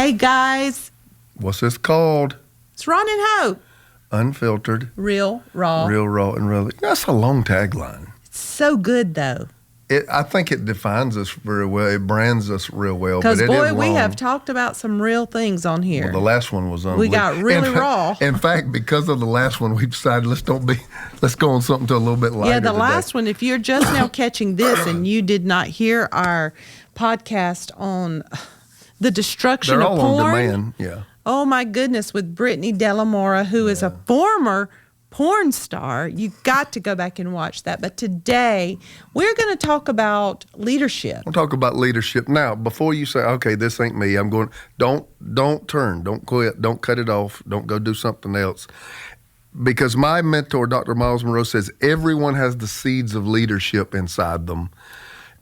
Hey, guys. What's this called? It's Ron and Hope. Unfiltered. Real, raw. Real, raw, and real. That's a long tagline. It's so good, though. I think it defines us very well. It brands us real well. Because, boy, we long. have talked about some real things on here. Well, the last one was unbelievable. We got really raw. In fact, because of the last one, we decided let's go on something to a little bit lighter. Yeah, the today. last one, if you're just now catching this and you did not hear our podcast on the destruction They're of all porn. on demand, yeah. Oh, my goodness, with Brittany Delamora, who is a former porn star. You got to go back and watch that. But today, we're going to talk about leadership. We'll talk about leadership. Now, before you say, okay, this ain't me, I'm going, don't turn, don't quit, don't cut it off, don't go do something else. Because my mentor, Dr. Miles Monroe, says everyone has the seeds of leadership inside them.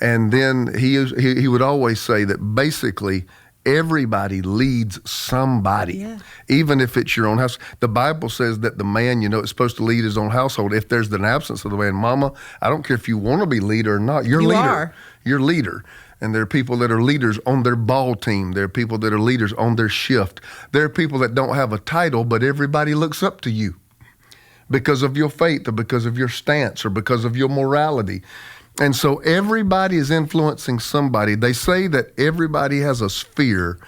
And then he would always say that basically everybody leads somebody, even if it's your own house. The Bible says that the man, is supposed to lead his own household. If there's an absence of the man, Mama, I don't care if you want to be leader or not. You're leader. You're leader. And there are people that are leaders on their ball team. There are people that are leaders on their shift. There are people that don't have a title, but everybody looks up to you because of your faith or because of your stance or because of your morality. And so everybody is influencing somebody. They say that everybody has a sphere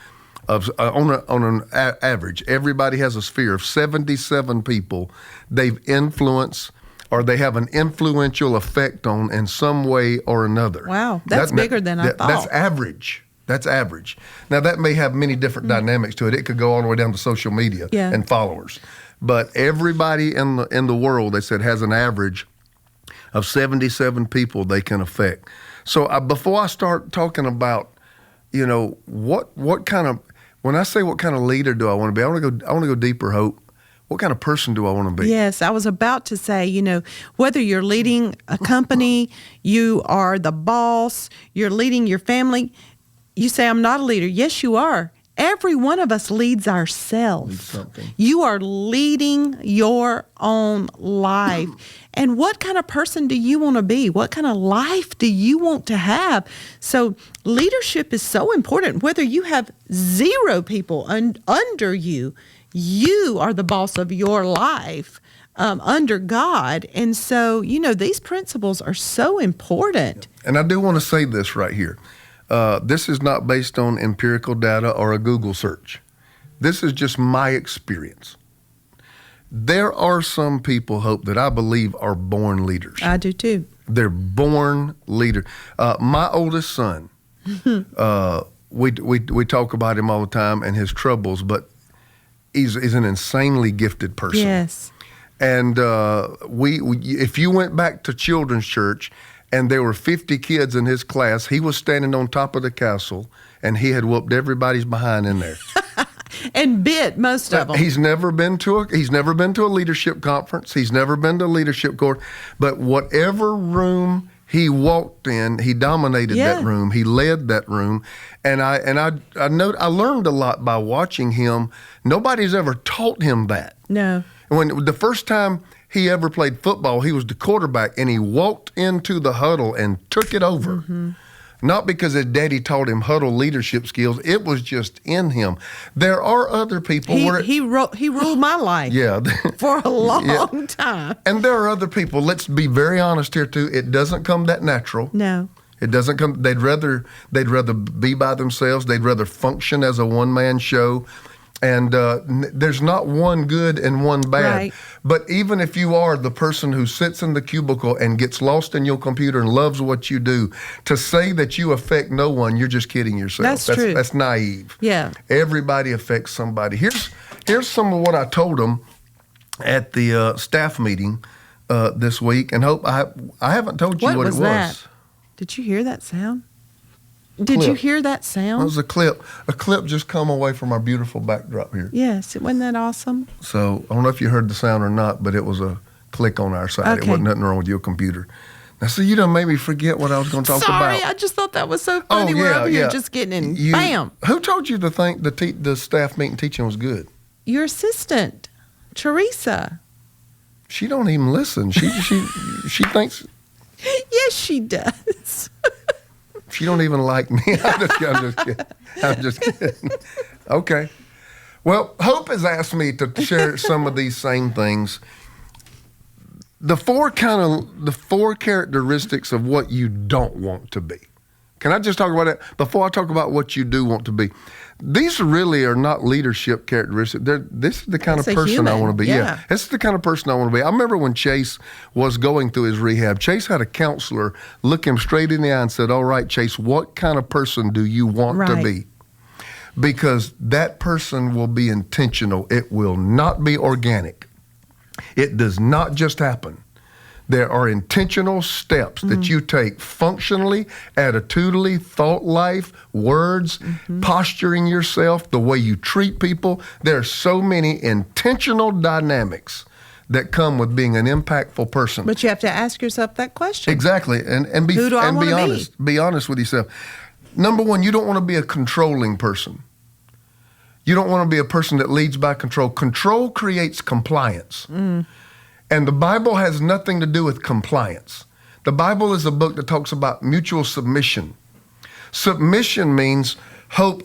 of, on an average, everybody has a sphere of 77 people they've influenced or they have an influential effect on in some way or another. Wow, that's bigger than I thought. That's average. That's average. Now, that may have many different dynamics to it. It could go all the way down to social media and followers. But everybody in the world, they said, has an average of 77 people they can affect. So before I start talking about, what kind of, when I say what kind of leader do I want to be, I want to go deeper, Hope. What kind of person do I want to be? Yes, I was about to say, whether you're leading a company, you are the boss, you're leading your family, you say, I'm not a leader. Yes, you are. Every one of us leads ourselves. You are leading your own life. And what kind of person do you want to be? What kind of life do you want to have? So leadership is so important. Whether you have 0 people under you, you are the boss of your life under God. And so, these principles are so important. And I do want to say this right here. This is not based on empirical data or a Google search. This is just my experience. There are some people, Hope, that I believe are born leaders. I do too. They're born leaders. My oldest son, we talk about him all the time and his troubles, but he's an insanely gifted person. Yes. And if you went back to children's church and there were 50 kids in his class, he was standing on top of the castle and he had whooped everybody's behind in there. And bit most of them. He's never been to a leadership conference. He's never been to a leadership course. But whatever room he walked in, he dominated that room. He led that room. And I learned a lot by watching him. Nobody's ever taught him that. No. When the first time he ever played football, he was the quarterback, and he walked into the huddle and took it over. Mm-hmm. Not because his daddy taught him huddle leadership skills. It was just in him. There are other people he ruled my life for a long time. And there are other people, let's be very honest here too, it doesn't come that natural. No. It doesn't come, they'd rather be by themselves. They'd rather function as a one-man show. And there's not one good and one bad. Right. But even if you are the person who sits in the cubicle and gets lost in your computer and loves what you do, to say that you affect no one, you're just kidding yourself. That's true. That's naive. Yeah. Everybody affects somebody. Here's some of what I told them at the staff meeting this week. And Hope, I haven't told you what it was. That? Did you hear that sound? Did you hear that sound? That was a clip. A clip just come away from our beautiful backdrop here. Yes, wasn't that awesome? So I don't know if you heard the sound or not, but it was a click on our side. Okay. It wasn't nothing wrong with your computer. Now, see, you done made me forget what I was going to talk about. Sorry, I just thought that was so funny. We're over here just getting in. Bam. Who told you to think the staff meeting teaching was good? Your assistant, Teresa. She don't even listen. She thinks. Yes, she does. She don't even like me. I'm just kidding. Okay. Well, Hope has asked me to share some of these same things. The four characteristics of what you don't want to be. Can I just talk about that before I talk about what you do want to be? These really are not leadership characteristics. This is the kind of person I want to be. Yeah, this is the kind of person I want to be. I remember when Chase was going through his rehab, Chase had a counselor look him straight in the eye and said, all right, Chase, what kind of person do you want to be? Because that person will be intentional. It will not be organic. It does not just happen. There are intentional steps that you take functionally, attitudinally, thought life, words, posturing yourself, the way you treat people. There are so many intentional dynamics that come with being an impactful person. But you have to ask yourself that question. Exactly. And be, Who do I and want be to honest. Be honest with yourself. Number one, you don't want to be a controlling person. You don't want to be a person that leads by control. Control creates compliance. And the Bible has nothing to do with compliance. The Bible is a book that talks about mutual submission. Submission means Hope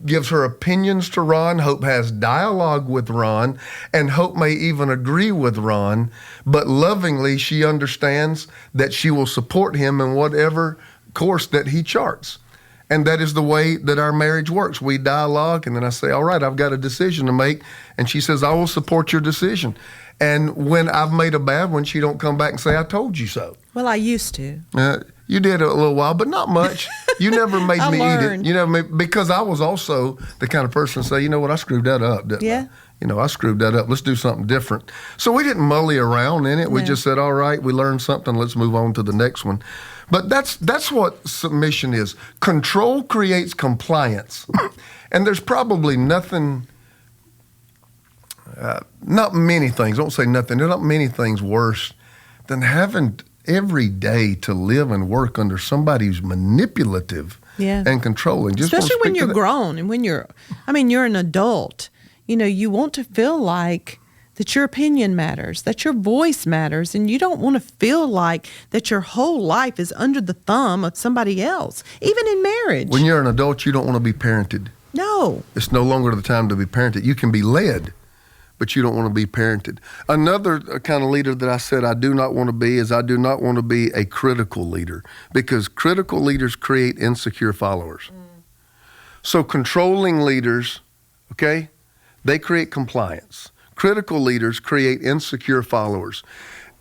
gives her opinions to Ron. Hope has dialogue with Ron. And Hope may even agree with Ron. But lovingly, she understands that she will support him in whatever course that he charts. And that is the way that our marriage works. We dialogue, and then I say, all right, I've got a decision to make. And she says, I will support your decision. And when I've made a bad one, she don't come back and say, I told you so. Well, I used to. You did a little while, but not much. You never made me learned. eat it. You never made, because I was also the kind of person to say, you know what, I screwed that up, didn't I? You know, I screwed that up. Let's do something different. So we didn't mully around in it. We just said, all right, we learned something. Let's move on to the next one. But that's what submission is. Control creates compliance. And there's probably nothing, not many things, don't say nothing, there are not many things worse than having every day to live and work under somebody who's manipulative and controlling. Just especially when you're grown and when you're an adult. You know, you want to feel like that your opinion matters, that your voice matters, and you don't want to feel like that your whole life is under the thumb of somebody else, even in marriage. When you're an adult, you don't want to be parented. No. It's no longer the time to be parented. You can be led, but you don't want to be parented. Another kind of leader that I said I do not want to be is I do not want to be a critical leader, because critical leaders create insecure followers. So controlling leaders, okay, they create compliance. Critical leaders create insecure followers.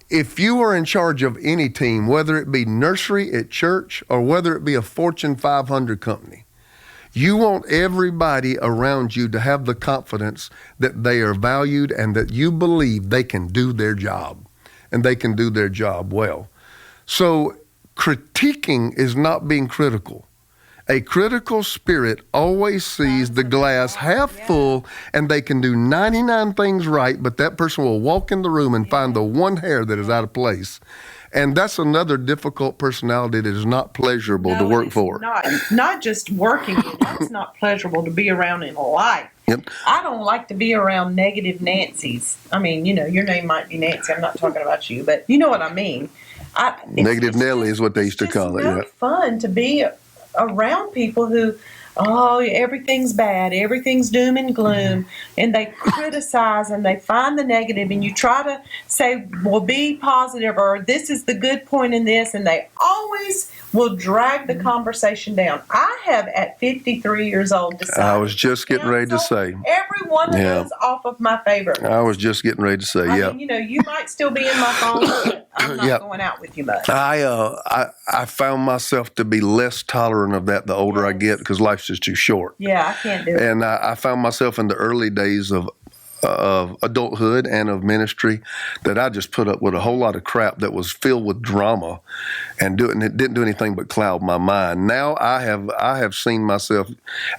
If you are in charge of any team, whether it be nursery at church or whether it be a Fortune 500 company, you want everybody around you to have the confidence that they are valued and that you believe they can do their job, and they can do their job well. So critiquing is not being critical. A critical spirit always sees the glass half full, and they can do 99 things right, but that person will walk in the room and find the one hair that is out of place. And that's another difficult personality that is not pleasurable to work for. Not just working. That's not pleasurable to be around in life. Yep. I don't like to be around negative Nancys. I mean, you know, your name might be Nancy. I'm not talking about you, but you know what I mean. Negative Nelly is what they used to call it. It's not fun to be around people who, everything's bad, everything's doom and gloom, and they criticize and they find the negative, and you try to say, well, be positive, or this is the good point in this, and they always will drag the conversation down. I have, at 53 years old, decided I was just getting ready to say. Every one of those off of my favorite list. I was just getting ready to say, I mean, you know, you might still be in my phone, but I'm not going out with you much. I found myself to be less tolerant of that the older I get, because life's just too short. Yeah, I can't do it. And I found myself in the early days of adulthood and of ministry that I just put up with a whole lot of crap that was filled with drama, and it didn't do anything but cloud my mind. Now I have seen myself,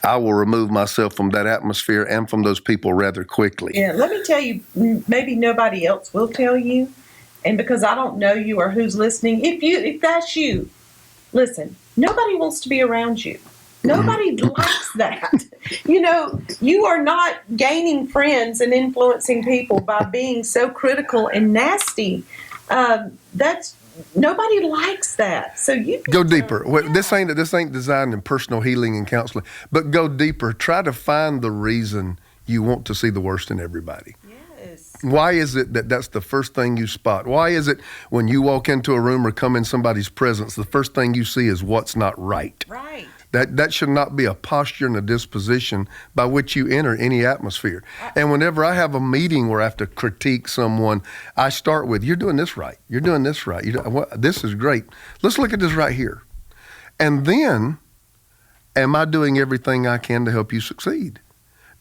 I will remove myself from that atmosphere and from those people rather quickly. Yeah, let me tell you, maybe nobody else will tell you, and because I don't know you or who's listening, if that's you, listen, nobody wants to be around you. Nobody likes that. You know, you are not gaining friends and influencing people by being so critical and nasty. nobody likes that. So you Go deeper. Well, this ain't designed in personal healing and counseling, but go deeper. Try to find the reason you want to see the worst in everybody. Yes. Why is it that that's the first thing you spot? Why is it when you walk into a room or come in somebody's presence, the first thing you see is what's not right? Right. That should not be a posture and a disposition by which you enter any atmosphere. And whenever I have a meeting where I have to critique someone, I start with, you're doing this right. You're doing this right. This is great. Let's look at this right here. And then, am I doing everything I can to help you succeed?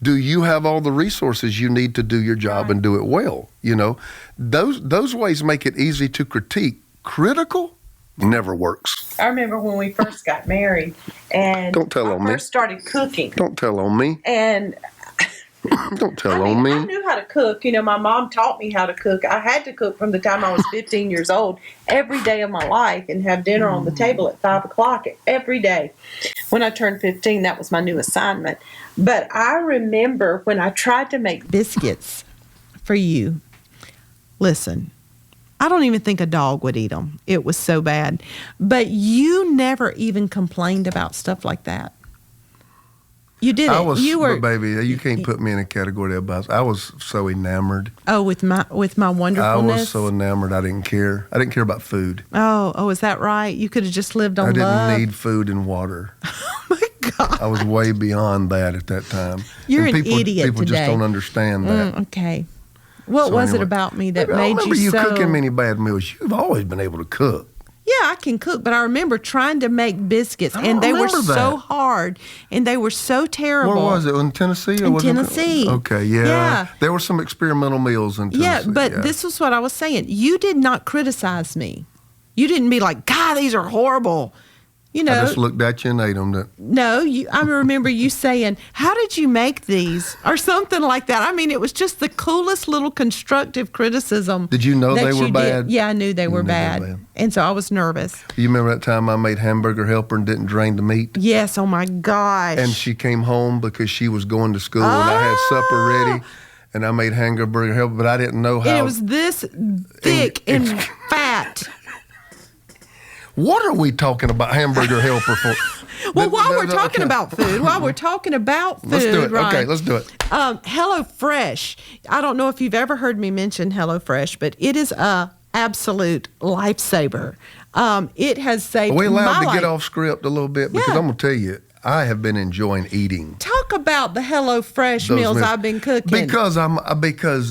Do you have all the resources you need to do your job and do it well? You know, those ways make it easy to critique. Critical never works. I remember when we first got married, and Don't tell I on me. first started cooking. Don't tell on me. And Don't tell I on me. knew how to cook. You know, my mom taught me how to cook. I had to cook from the time I was 15 years old every day of my life and have dinner on the table at 5 o'clock every day. When I turned 15, that was my new assignment. But I remember when I tried to make Biscuits for you. Listen, I don't even think a dog would eat them. It was so bad. But you never even complained about stuff like that. You did it. But baby, you can't put me in a category of I was so enamored. Oh, with my wonderfulness. I was so enamored. I didn't care. I didn't care about food. Oh, is that right? You could have just lived on I didn't love. need food and water. Oh my God. I was way beyond that at that time. You're And an idiot People today. just don't understand that. Okay. What So was it anyway, about me that Baby, I made don't remember you so? cooking many bad meals. You've always been able to cook. Yeah, I can cook, but I remember trying to make biscuits, I and don't they were remember so that. hard, and they were so terrible. Where was it? In Tennessee? Or In was it- Tennessee. Okay, yeah. Yeah. There were some experimental meals in Yeah, Tennessee. but this was what I was saying. You did not criticize me. You didn't be like, God, these are horrible. You know, I just looked at you and ate them. no, I remember you saying, how did you make these? Or something like that. I mean, it was just the coolest little constructive criticism. Did you know that they were you bad? did. Yeah, I knew they were knew they were bad. bad. And so I was nervous. You remember that time I made hamburger helper and didn't drain the meat? Yes, oh my gosh. And she came home because she was going to school and I had supper ready and I made hamburger helper, but I didn't know how. And it was this thick and fat. What are we talking about hamburger helper for? Well, while we're talking about food, Let's do it. Ron, Okay, let's do it. HelloFresh. I don't know if you've ever heard me mention HelloFresh, but it is a absolute lifesaver. It has saved Are we allowed my to life. get off script a little bit? Because Yeah. I'm going to tell you, I have been enjoying eating. Talk about the HelloFresh those meals I've been cooking. Because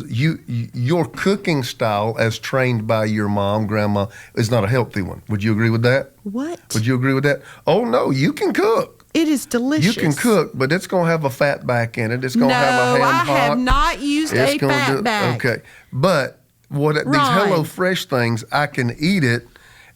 your cooking style, as trained by your mom, grandma, is not a healthy one. Would you agree with that? What? Would you agree with that? Oh no, you can cook. It is delicious. You can cook, but it's going to have a fat back in it. It's going to have a ham No, I hock. have not used It's a gonna fat back. Okay, but these Ron. HelloFresh things, I can eat it,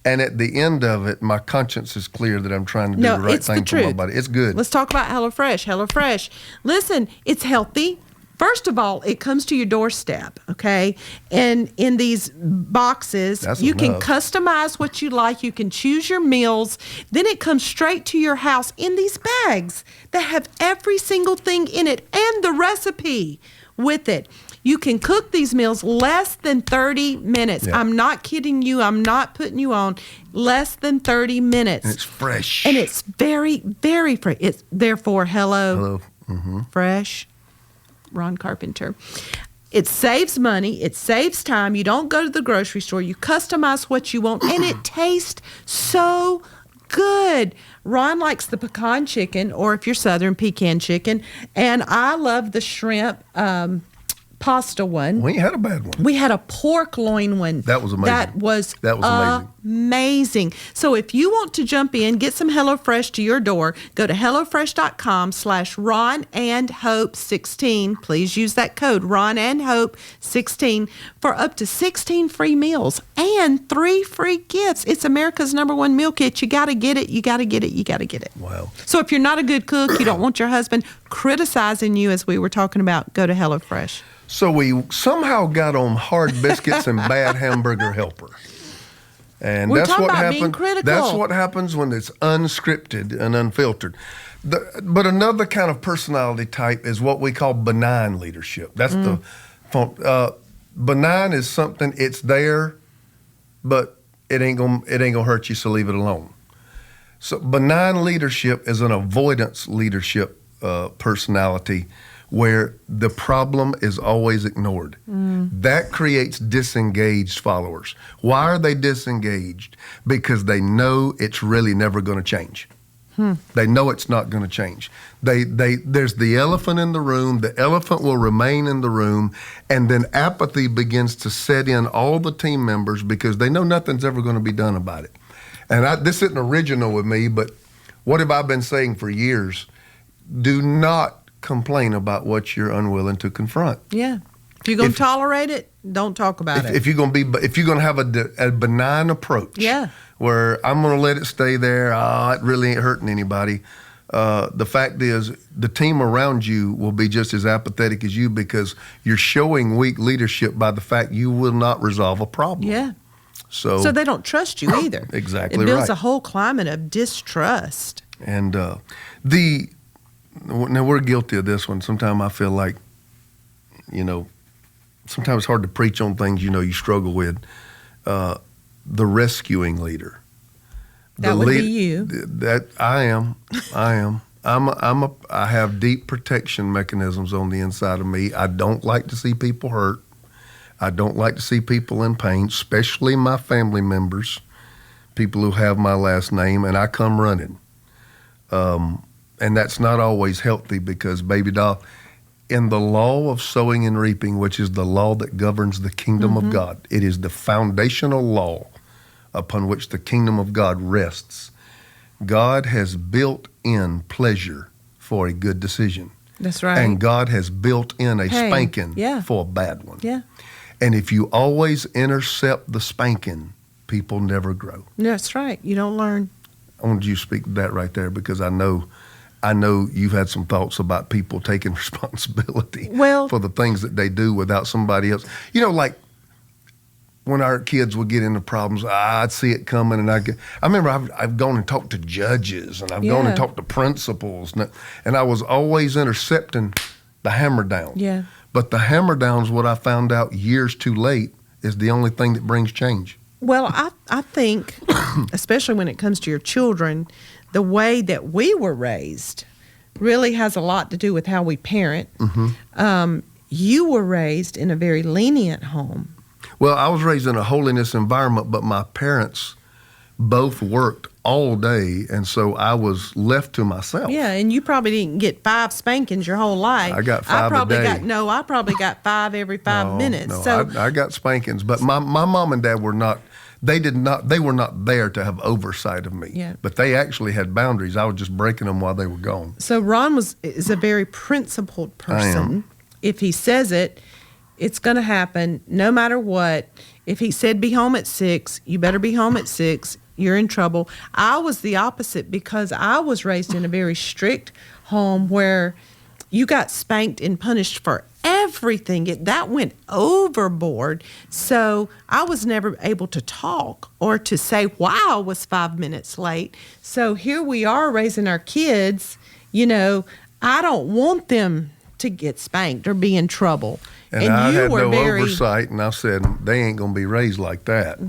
and at the end of it, my conscience is clear that I'm trying to do No, the right it's the thing for my truth. body. It's good. Let's talk about HelloFresh. HelloFresh. Listen, it's healthy. First of all, it comes to your doorstep, okay? And in these boxes, That's you can enough. customize what you like. You can choose your meals. Then it comes straight to your house in these bags that have every single thing in it and the recipe with it. You can cook these meals less than 30 minutes. Yeah. I'm not kidding you. I'm not putting you on. Less than 30 minutes. And it's fresh. And it's very, very fresh. It's therefore Hello. fresh. Ron Carpenter. It saves money. It saves time. You don't go to the grocery store. You customize what you want, and it tastes so good. Ron likes the pecan chicken, or if you're Southern, pecan chicken, and I love the shrimp pasta one. We ain't had a bad one. We had a pork loin one. That was amazing. That was amazing. amazing. So if you want to jump in, get some HelloFresh to your door, go to HelloFresh.com/RonandHope16. Please use that code RonandHope16 for up to 16 free meals and 3 free gifts. It's America's #1 meal kit. You got to get it. You got to get it. You got to get it. Wow. So if you're not a good cook, you don't want your husband criticizing you as we were talking about, go to HelloFresh. So we somehow got on hard biscuits and bad hamburger helper. And We're that's talking what about happens. being critical. That's what happens when it's unscripted and unfiltered. But another kind of personality type is what we call benign leadership. That's benign is something, it's there, but it ain't gonna hurt you, so leave it alone. So benign leadership is an avoidance leadership personality where the problem is always ignored. That creates disengaged followers. Why are they disengaged? Because they know it's really never going to change. They know it's not going to change. There's the elephant in the room. The elephant will remain in the room, and then apathy begins to set in all the team members because they know nothing's ever going to be done about it. And this isn't original with me, but what have I been saying for years? Do not complain about what you're unwilling to confront. Yeah. If you're going to tolerate it, don't talk about it. If you're going to have a benign approach, where I'm going to let it stay there, it really ain't hurting anybody. The fact is, the team around you will be just as apathetic as you because you're showing weak leadership by the fact you will not resolve a problem. Yeah. So they don't trust you either. Exactly right. It builds right. a whole climate of distrust. And now we're guilty of this one. Sometimes I feel like, sometimes it's hard to preach on things you struggle with. The rescuing leader. That would be you. That I am. I have deep protection mechanisms on the inside of me. I don't like to see people hurt. I don't like to see people in pain, especially my family members, people who have my last name, and I come running. And that's not always healthy because, baby doll, in the law of sowing and reaping, which is the law that governs the kingdom of God, it is the foundational law upon which the kingdom of God rests. God has built in pleasure for a good decision. That's right. And God has built in a spanking for a bad one. Yeah. And if you always intercept the spanking, people never grow. That's right. You don't learn. I want you to speak to that right there because I know you've had some thoughts about people taking responsibility for the things that they do without somebody else. Like when our kids would get into problems, I'd see it coming, and I remember I've gone and talked to judges, and I've gone and talked to principals, and I was always intercepting the hammer down. Yeah. But the hammer down is what I found out years too late is the only thing that brings change. Well, I think, especially when it comes to your children, the way that we were raised really has a lot to do with how we parent. You were raised in a very lenient home. Well, I was raised in a holiness environment, but my parents both worked all day, and so I was left to myself. Yeah, and you probably didn't get 5 spankings your whole life. I got 5 a day. I probably got 5 every 5 minutes. No, so I got spankings, but my mom and dad were not. They were not there to have oversight of me. Yeah. But they actually had boundaries. I was just breaking them while they were gone. So Ron is a very principled person. I am. If he says it, it's going to happen no matter what. If he said be home at 6, you better be home at 6. You're in trouble. I was the opposite because I was raised in a very strict home where you got spanked and punished for everything. That went overboard. So I was never able to talk or to say why I was 5 minutes late. So here we are raising our kids. I don't want them to get spanked or be in trouble. And I had no oversight, and I said, they ain't going to be raised like that.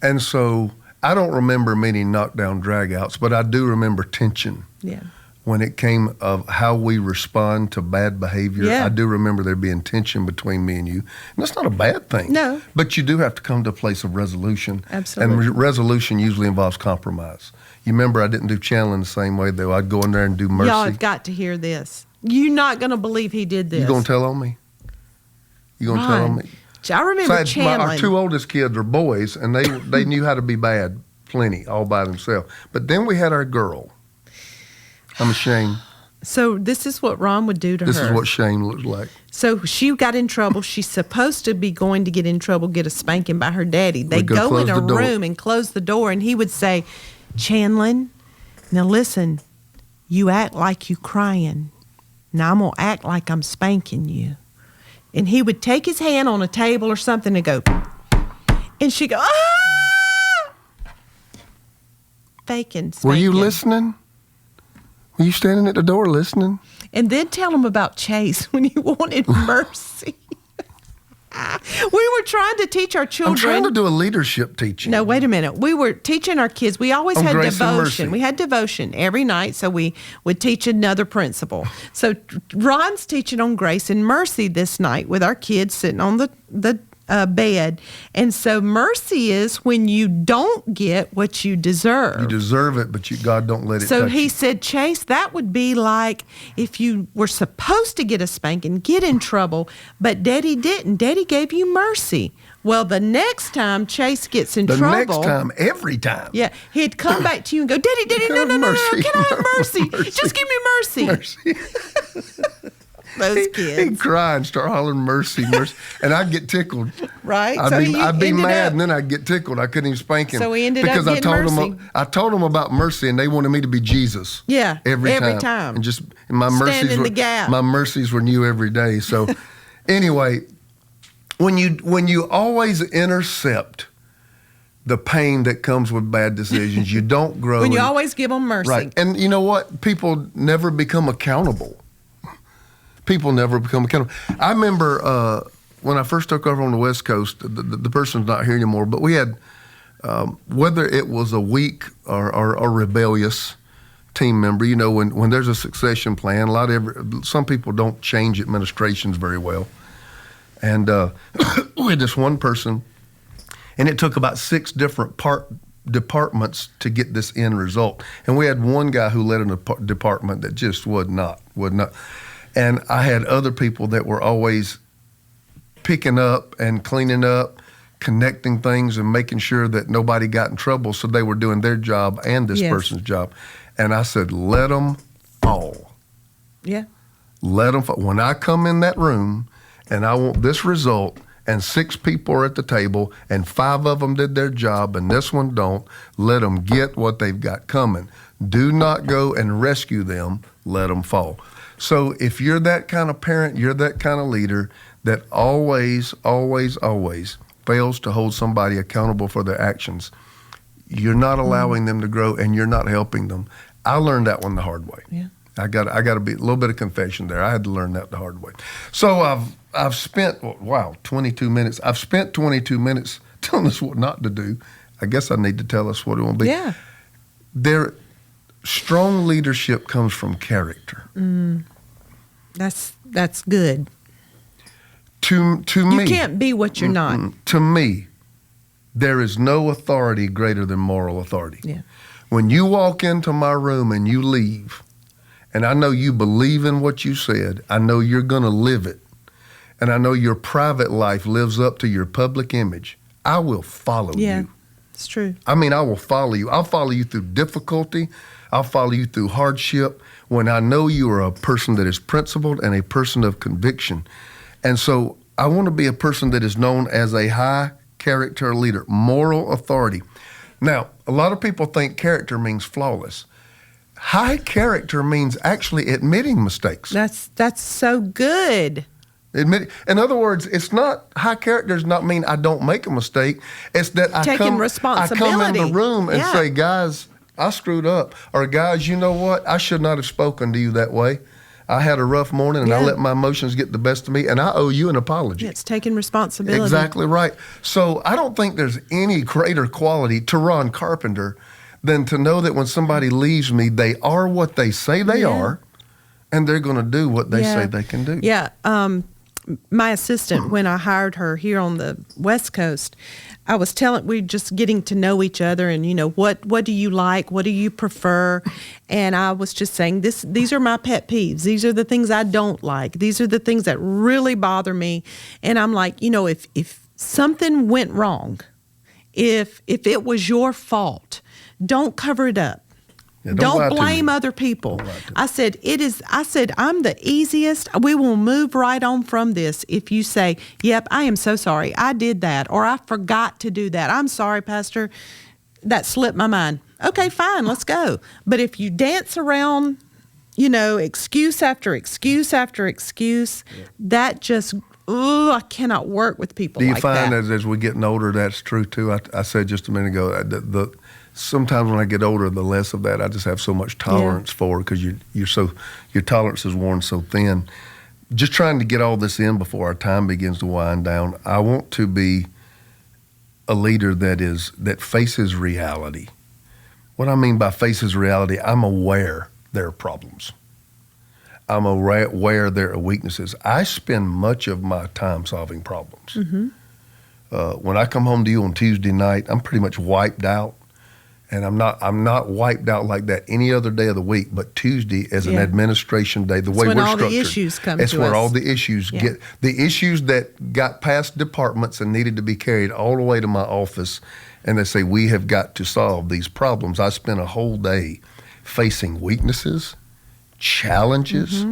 And so I don't remember many knockdown dragouts, but I do remember tension. Yeah. When it came of how we respond to bad behavior, Yeah. I do remember there being tension between me and you. And that's not a bad thing. No. But you do have to come to a place of resolution. Absolutely. And resolution usually involves compromise. You remember I didn't do channeling the same way, though. I'd go in there and do mercy. Y'all have got to hear this. You're not going to believe he did this. You going to tell on me? You going to tell on me? I remember channeling. Our 2 oldest kids are boys, and they knew how to be bad plenty all by themselves. But then we had our girl. I'm ashamed. So this is what Ron would do to her. This is what shame looks like. So she got in trouble. She's supposed to be going to get in trouble, get a spanking by her daddy. They go in a room and close the door, and he would say, Chandlin, now listen, you act like you crying. Now I'm going to act like I'm spanking you. And he would take his hand on a table or something and go, and she'd go, ah! Faking, spanking. Were you listening? Were you standing at the door listening? And then tell him about Chase when he wanted mercy. We were trying to teach our children. I'm trying to do a leadership teaching. No, wait a minute. We were teaching our kids. We always On had grace and mercy. devotion. We had devotion every night, so we would teach another principle. So Ron's teaching on grace and mercy this night with our kids sitting on the bed. And so mercy is when you don't get what you deserve. You deserve it, but God don't let it So touch he you. said, Chase, that would be like if you were supposed to get a spanking, get in trouble, but Daddy didn't. Daddy gave you mercy. Well, the next time Chase gets in trouble. The next time, every time. Yeah, he'd come back to you and go, Daddy, no, Mercy. can I have mercy? Mercy. Just give me mercy. Mercy. Those kids. He'd cry and start hollering, mercy, mercy. And I'd get tickled. Right. I'd So be, he I'd be ended mad, up- and then I'd get tickled. I couldn't even spank him. So he ended up because getting mercy. I told them about mercy, and they wanted me to be Jesus. Yeah, Every every time. time. And just and my Stand mercies in were the gap. my mercies were new every day. So anyway, when you always intercept the pain that comes with bad decisions, you don't grow. When you and- always give them mercy. Right. And you know what? People never become accountable. People never become accountable. I remember when I first took over on the West Coast, the person's not here anymore, but we had, whether it was a weak or rebellious team member, you know, when there's a succession plan, some people don't change administrations very well. And we had this one person, and it took about 6 different departments to get this end result. And we had one guy who led a department that just would not. And I had other people that were always picking up and cleaning up, connecting things and making sure that nobody got in trouble. So they were doing their job and this Yes. person's job. And I said, let them fall. Yeah. Let them fall. When I come in that room and I want this result, and 6 people are at the table, and 5 of them did their job, and this one don't, let them get what they've got coming. Do not go and rescue them. Let them fall. So if you're that kind of parent, you're that kind of leader that always, always, always fails to hold somebody accountable for their actions, you're not allowing them to grow, and you're not helping them. I learned that one the hard way. Yeah. I got to be a little bit of confession there. I had to learn that the hard way. So I've spent 22 minutes. I've spent 22 minutes telling us what not to do. I guess I need to tell us what it will be. Yeah. Strong leadership comes from character. That's good. To me, You can't be what you're not. To me, there is no authority greater than moral authority. Yeah. When you walk into my room and you leave, and I know you believe in what you said, I know you're going to live it, and I know your private life lives up to your public image, I will follow Yeah. you. It's true. I mean, I will follow you. I'll follow you through difficulty. I'll follow you through hardship when I know you are a person that is principled and a person of conviction. And so I want to be a person that is known as a high character leader, moral authority. Now, a lot of people think character means flawless. High character means actually admitting mistakes. That's so good. In other words, it's not, high character does not mean I don't make a mistake. It's that I Taking come in responsibility. the room and Yeah. say, guys, I screwed up. Or guys, you know what? I should not have spoken to you that way. I had a rough morning and I Yeah. let my emotions get the best of me, and I owe you an apology. Yeah, it's taking responsibility. Exactly right. So I don't think there's any greater quality to Ron Carpenter than to know that when somebody leaves me, they are what they say they Yeah. are, and they're going to do what they Yeah. say they can do. Yeah. My assistant, when I hired her here on the West Coast, I was we're just getting to know each other, and what do you like? What do you prefer? And I was just saying, these are my pet peeves. These are the things I don't like. These are the things that really bother me. And I'm like, if something went wrong, if it was your fault, don't cover it up. Yeah, don't lie Don't to blame me. other people. Don't lie to me. I said, I'm the easiest. We will move right on from this if you say, yep, I am so sorry. I did that, or I forgot to do that. I'm sorry, Pastor. That slipped my mind. Okay, fine, let's go. But if you dance around, excuse after excuse after excuse, that just, I cannot work with people Do you like find that. that as we're getting older, that's true too? I said just a minute ago, sometimes when I get older, the less of that I just have so much tolerance for, because your tolerance is worn so thin. just trying to get all this in before our time begins to wind down. I want to be a leader that faces reality. What I mean by faces reality, I'm aware there are problems. I'm aware there are weaknesses. I spend much of my time solving problems. Mm-hmm. When I come home to you on Tuesday night, I'm pretty much wiped out. And I'm not wiped out like that any other day of the week, but Tuesday is an administration day. The way we're structured, when all the issues come to us. It's where all the issues get, the issues that got past departments and needed to be carried all the way to my office, and they say, we have got to solve these problems. I spent a whole day facing weaknesses, challenges,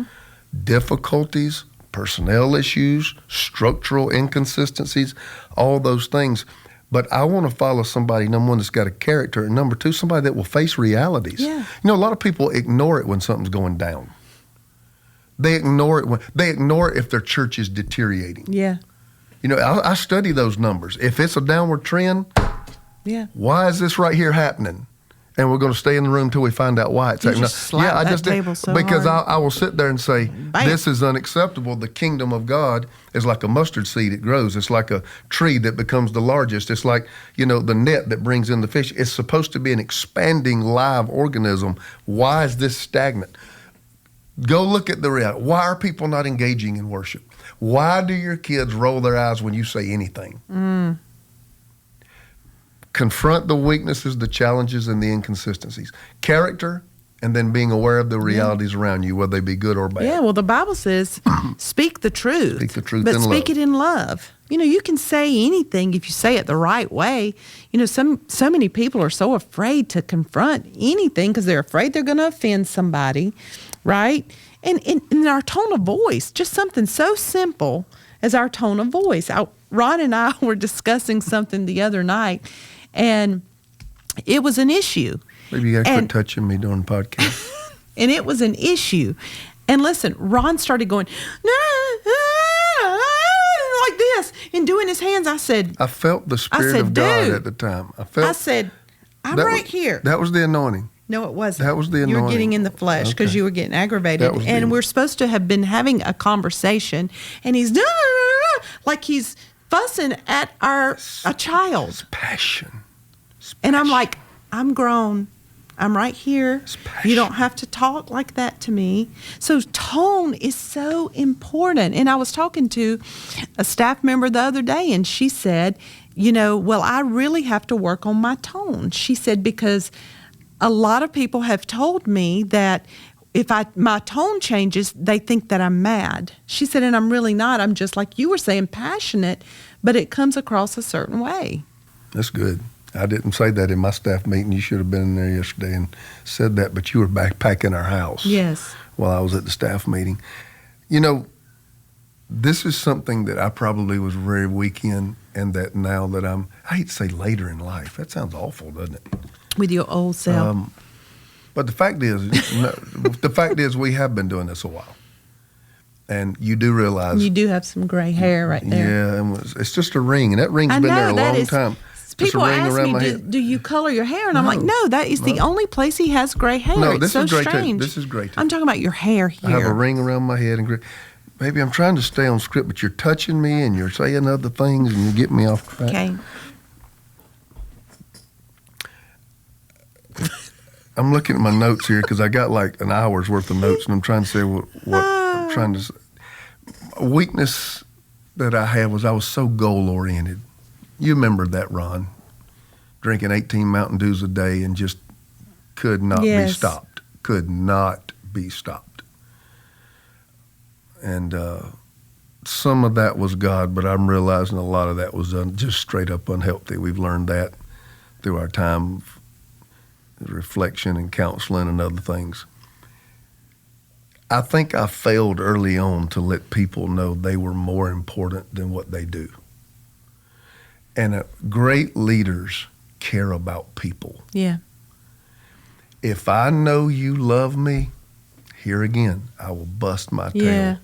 difficulties, personnel issues, structural inconsistencies, all those things. But I want to follow somebody, number one, that's got a character, and number two, somebody that will face realities. Yeah. You know, a lot of people ignore it when something's going down. They ignore it if their church is deteriorating. Yeah. You know, I study those numbers. If it's a downward trend, why is this right here happening? And we're going to stay in the room until we find out why it's happening. I just table so because hard. I will sit there and say, Bam. This is unacceptable. The kingdom of God is like a mustard seed. It grows. It's like a tree that becomes the largest. It's like, you know, the net that brings in the fish. It's supposed to be an expanding live organism. Why is this stagnant? Go look at the reality. Why are people not engaging in worship? Why do your kids roll their eyes when you say anything? Confront the weaknesses, the challenges, and the inconsistencies. Character, and then being aware of the realities around you, whether they be good or bad. Yeah, well, the Bible says, speak the truth. Speak the truth but in speak love. it in love. You know, you can say anything if you say it the right way. You know, so many people are so afraid to confront anything because they're afraid they're going to offend somebody, right? And in our tone of voice, just something so simple as our tone of voice. Ron and I were discussing something the other night, and it was an issue. Maybe you got to quit touching me during the podcast. And it was an issue. And listen, Ron started going, like this, and doing his hands. I said, I felt the Spirit of God at the time. I said, I'm right here. That was the anointing. No, it wasn't. That was the anointing. You were getting in the flesh because you were getting aggravated. And we're supposed to have been having a conversation, and he's like he's fussing at a child. It's passion. And I'm like, I'm grown. I'm right here. You don't have to talk like that to me. So tone is so important. And I was talking to a staff member the other day, and she said, you know, well, I really have to work on my tone. She said, because a lot of people have told me that if my tone changes, they think that I'm mad. She said, and I'm really not. I'm just like you were saying, passionate, but it comes across a certain way. That's good. I didn't say that in my staff meeting. You should have been in there yesterday and said that, but you were back packing our house. Yes. While I was at the staff meeting. You know, this is something that I probably was very weak in, and that now that I hate to say later in life. That sounds awful, doesn't it? With your old self. But the fact is, we have been doing this a while. And you do realize. You do have some gray hair right there. Yeah, and it's just a ring, and that ring's been there a long time. People ask me, do you color your hair? And I'm like, no, that is the only place he has gray hair. No, it's this so is gray strange. too. This is gray too. I'm talking about your hair here. I have a ring around my head and gray. Baby, I'm trying to stay on script, but you're touching me and you're saying other things and you get me off track. Okay. I'm looking at my notes here because I got like an hour's worth of notes, and I'm trying to say what I'm trying to say. A weakness that I had was I was so goal-oriented. You remember that, Ron, drinking 18 Mountain Dews a day and just could not be stopped. Could not be stopped. And some of that was God, but I'm realizing a lot of that was just straight up unhealthy. We've learned that through our time of reflection and counseling and other things. I think I failed early on to let people know they were more important than what they do. And great leaders care about people. Yeah. If I know you love me, here again, I will bust my tail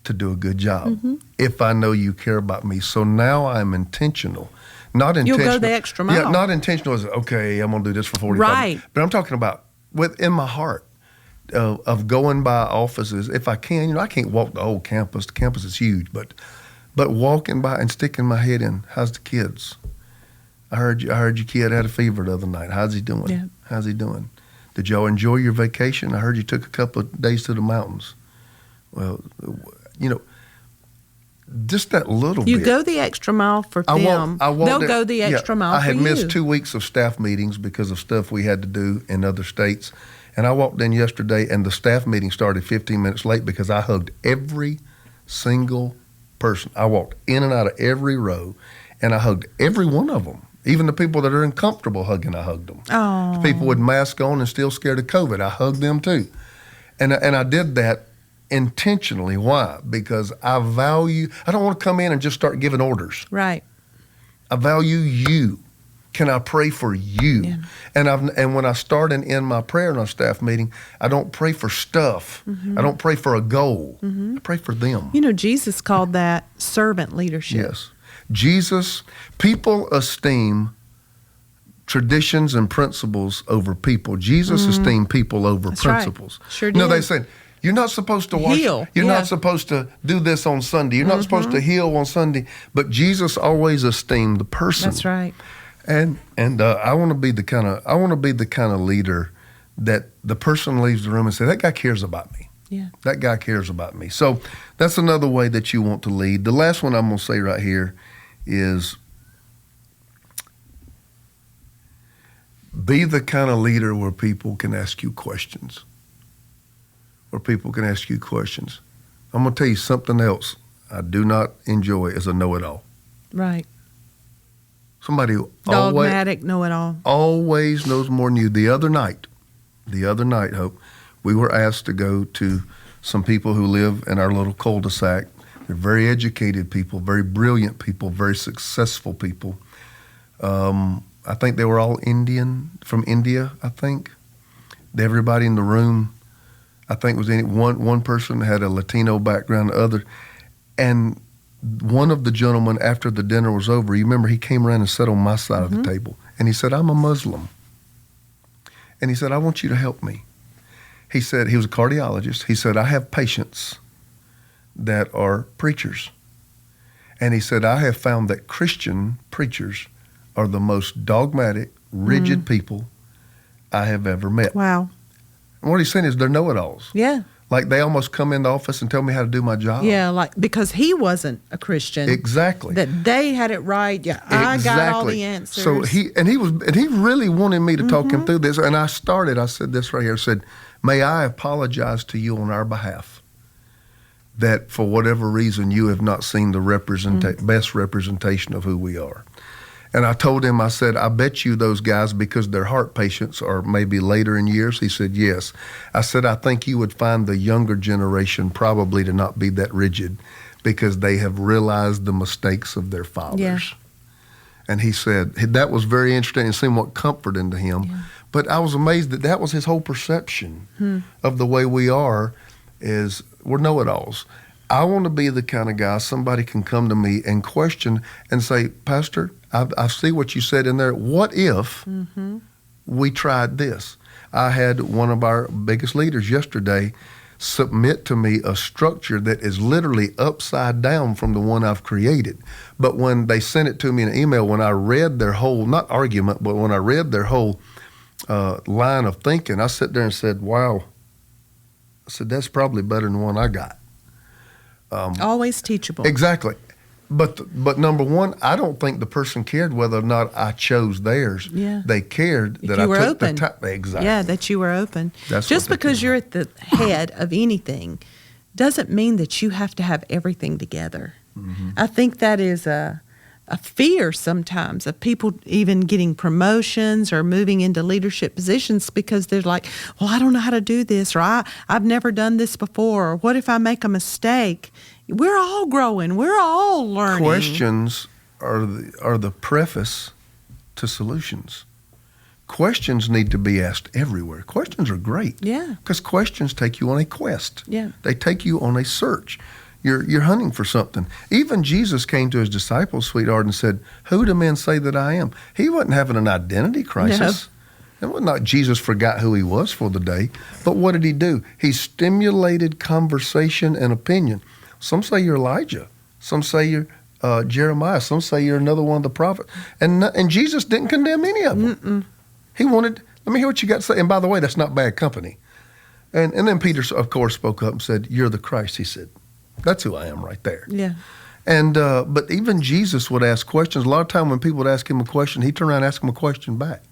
to do a good job. Mm-hmm. If I know you care about me. So now I'm intentional. Not intentional. You'll go the extra mile. Yeah, not intentional as, okay, I'm going to do this for 45 minutes. But I'm talking about within my heart. of going by offices. If I can, I can't walk the whole campus. The campus is huge, but walking by and sticking my head in. How's the kids? I heard your kid had a fever the other night. How's he doing? Yeah. How's he doing? Did y'all enjoy your vacation? I heard you took a couple of days to the mountains. Well, just that little bit. You go the extra mile for them. They'll go the extra mile for you. I had missed 2 weeks of staff meetings because of stuff we had to do in other states. And I walked in yesterday, and the staff meeting started 15 minutes late because I hugged every single person. I walked in and out of every row, and I hugged every one of them. Even the people that are uncomfortable hugging, I hugged them. Oh. People with masks on and still scared of COVID, I hugged them too. And I did that intentionally. Why? Because I don't want to come in and just start giving orders. Right. I value you. Can I pray for you? Yeah. And when I start and end my prayer in our staff meeting, I don't pray for stuff. I don't pray for a goal. I pray for them. Jesus called that servant leadership. Yes. People esteem traditions and principles over people. Jesus esteemed people over principles. Right. Sure did. They said, you're not supposed to wash. Heal. You're Yeah. not supposed to do this on Sunday. You're not supposed to heal on Sunday. But Jesus always esteemed the person. That's right. And I want to be the kind of leader that the person leaves the room and say, that guy cares about me. Yeah. That guy cares about me. So that's another way that you want to lead. The last one I'm going to say right here is be the kind of leader where people can ask you questions. I'm going to tell you something else I do not enjoy is a know-it-all. Right. Somebody who Dogmatic, know-it-all. always knows more than you. The other night, Hope, we were asked to go to some people who live in our little cul-de-sac. They're very educated people, very brilliant people, very successful people. I think they were all from India, I think. Everybody in the room, I think was one person had a Latino background, the other. And one of the gentlemen, after the dinner was over, you remember he came around and sat on my side of the table. And he said, I'm a Muslim. And he said, I want you to help me. He said, he was a cardiologist. He said, I have patients that are preachers. And he said, I have found that Christian preachers are the most dogmatic, rigid people I have ever met. Wow. And what he's saying is they're know-it-alls. Yeah. Like they almost come in the office and tell me how to do my job. Yeah, because he wasn't a Christian. Exactly. That they had it right. Yeah, I got all the answers. So he really wanted me to talk him through this. And I said this right here, I said, may I apologize to you on our behalf that for whatever reason you have not seen the best representation of who we are. And I told him, I said, I bet you those guys, because their heart patients are maybe later in years. He said, yes. I said, I think you would find the younger generation probably to not be that rigid because they have realized the mistakes of their fathers. Yeah. And he said, that was very interesting and seemed what comfort into him. Yeah. But I was amazed that was his whole perception of the way we are is we're know-it-alls. I want to be the kind of guy somebody can come to me and question and say, Pastor, I see what you said in there. What if we tried this? I had one of our biggest leaders yesterday submit to me a structure that is literally upside down from the one I've created. But when they sent it to me in an email, when I read their whole, not argument, but when I read their whole line of thinking, I sat there and said, wow. I said, that's probably better than the one I got. Always teachable. Exactly. But number one, I don't think the person cared whether or not I chose theirs. Yeah. They cared if that you I were took open. the time. Exactly. Yeah, that you were open. That's just what because you're at the head of anything doesn't mean that you have to have everything together. I think that is a fear sometimes of people even getting promotions or moving into leadership positions because they're like, well, I don't know how to do this, or I've never done this before, or what if I make a mistake? We're all growing. We're all learning. Questions are the preface to solutions. Questions need to be asked everywhere. Questions are great. Yeah. Because questions take you on a quest. Yeah. They take you on a search. You're hunting for something. Even Jesus came to his disciples, sweetheart, and said, who do men say that I am? He wasn't having an identity crisis. And well, not Jesus forgot who he was for the day, but what did he do? He stimulated conversation and opinion. Some say you're Elijah. Some say you're Jeremiah. Some say you're another one of the prophets. And Jesus didn't condemn any of them. Mm-mm. He wanted, let me hear what you got to say. And by the way, that's not bad company. And then Peter, of course, spoke up and said, you're the Christ, he said. That's who I am right there. Yeah. And but even Jesus would ask questions. A lot of time when people would ask him a question, he'd turn around and ask him a question back.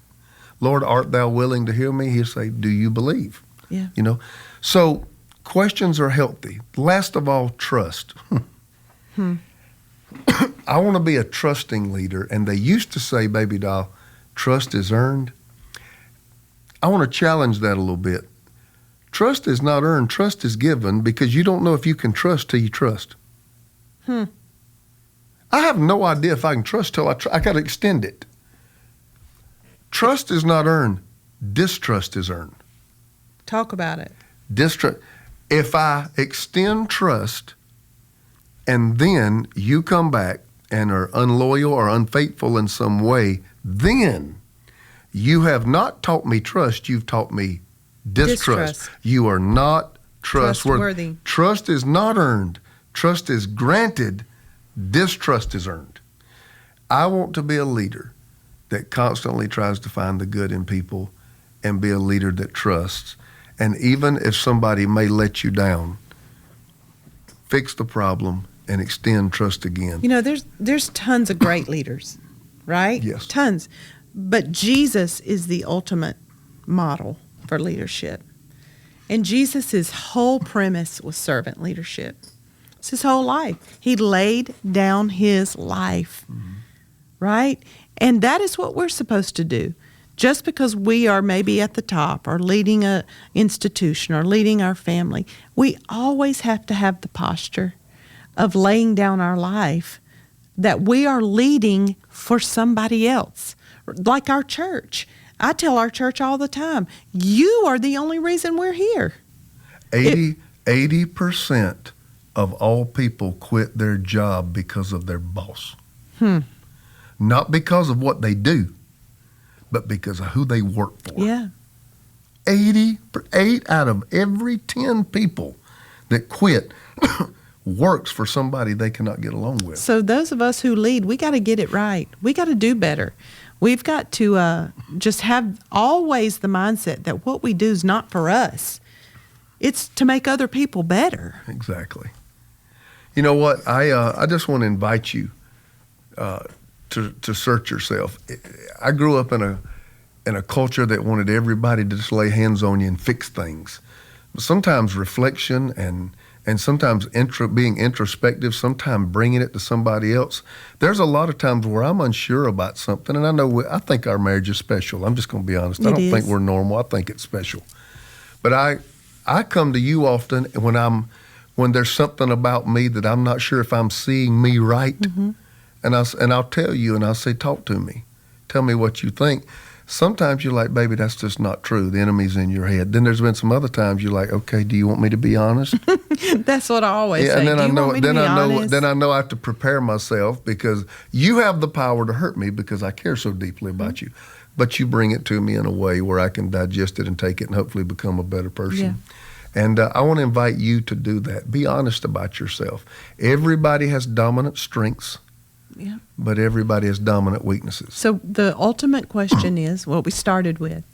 Lord, art thou willing to hear me? He'd say, do you believe? Yeah. You know, so questions are healthy. Last of all, trust. I want to be a trusting leader. And they used to say, baby doll, trust is earned. I want to challenge that a little bit. Trust is not earned. Trust is given because you don't know if you can trust till you trust. I have no idea if I can trust till I got to extend it. Trust is not earned. Distrust is earned. Talk about it. Distrust. If I extend trust and then you come back and are unloyal or unfaithful in some way, then you have not taught me trust, you've taught me distrust. You are not trustworthy. Trust is not earned. Trust is granted. Distrust is earned. I want to be a leader that constantly tries to find the good in people and be a leader that trusts. And even if somebody may let you down, fix the problem and extend trust again. You know, there's tons of great leaders, right? Yes. Tons. But Jesus is the ultimate model for leadership. And Jesus' whole premise was servant leadership. It's his whole life. He laid down his life, right? And that is what we're supposed to do. Just because we are maybe at the top or leading an institution or leading our family, we always have to have the posture of laying down our life that we are leading for somebody else, like our church. I tell our church all the time, you are the only reason we're here. 80% of all people quit their job because of their boss. Not because of what they do, but because of who they work for. Yeah. 8 out of every 10 people that quit works for somebody they cannot get along with. So those of us who lead, we got to get it right. We got to do better. We've got to just have always the mindset that what we do is not for us. It's to make other people better. Exactly. You know what? I just want to invite you to search yourself. I grew up in a culture that wanted everybody to just lay hands on you and fix things. But sometimes reflection and sometimes being introspective, sometimes bringing it to somebody else. There's a lot of times where I'm unsure about something, and I think our marriage is special. I'm just going to be honest. I don't think we're normal. I think it's special. But I come to you often when there's something about me that I'm not sure if I'm seeing me right, and I'll tell you, and I'll say, talk to me. Tell me what you think. Sometimes you're like, baby, that's just not true. The enemy's in your head. Then there's been some other times you're like, okay, do you want me to be honest? That's what I always say. And then Then I know I have to prepare myself because you have the power to hurt me because I care so deeply about you. But you bring it to me in a way where I can digest it and take it and hopefully become a better person. Yeah. And I want to invite you to do that. Be honest about yourself. Everybody has dominant strengths. Yeah. But everybody has dominant weaknesses. So the ultimate question is what we started with.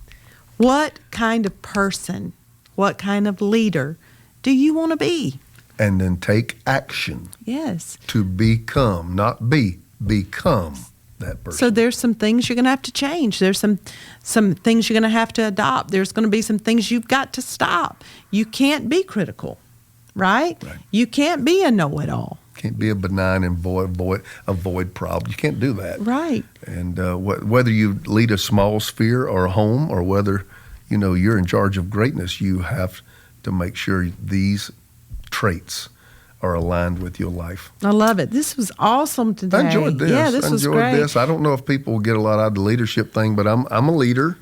What kind of person, what kind of leader do you want to be? And then take action. Yes. To become, not become that person. So there's some things you're going to have to change. There's some things you're going to have to adopt. There's going to be some things you've got to stop. You can't be critical, right? You can't be a know-it-all. Can't be a benign and avoid problems. You can't do that. Right. And whether you lead a small sphere or a home, or whether you're in charge of greatness, you have to make sure these traits are aligned with your life. I love it. This was awesome today. I enjoyed this. Yeah, this was great. I don't know if people get a lot out of the leadership thing, but I'm a leader,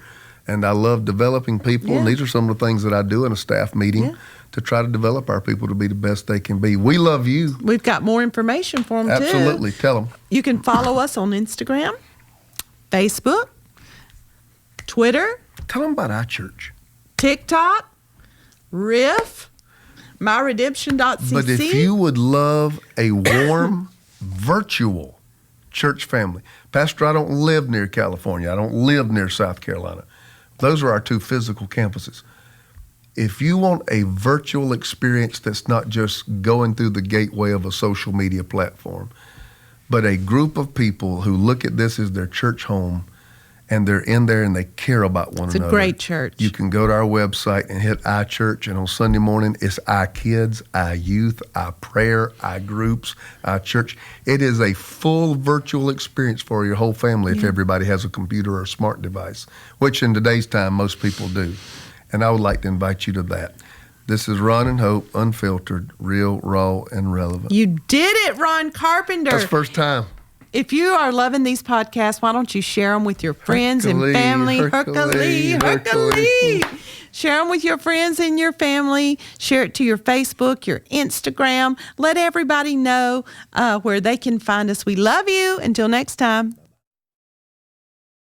and I love developing people. And these are some of the things that I do in a staff meeting. To try to develop our people to be the best they can be. We love you. We've got more information for them, Absolutely. Tell them. You can follow us on Instagram, Facebook, Twitter, Tell them about our church. TikTok, Riff, myredemption.cc. But if you would love a warm, virtual church family, Pastor, I don't live near California. I don't live near South Carolina. Those are our 2 physical campuses. If you want a virtual experience that's not just going through the gateway of a social media platform, but a group of people who look at this as their church home, and they're in there and they care about one another. It's a great church. You can go to our website and hit iChurch, and on Sunday morning, it's our kids, our youth, our prayer, our groups, our church. It is a full virtual experience for your whole family if everybody has a computer or a smart device, which in today's time, most people do. And I would like to invite you to that. This is Ron and Hope Unfiltered, real, raw, and relevant. You did it, Ron Carpenter. That's the first time. If you are loving these podcasts, why don't you share them with your friends and family? Hercules. Share them with your friends and your family. Share it to your Facebook, your Instagram. Let everybody know where they can find us. We love you. Until next time.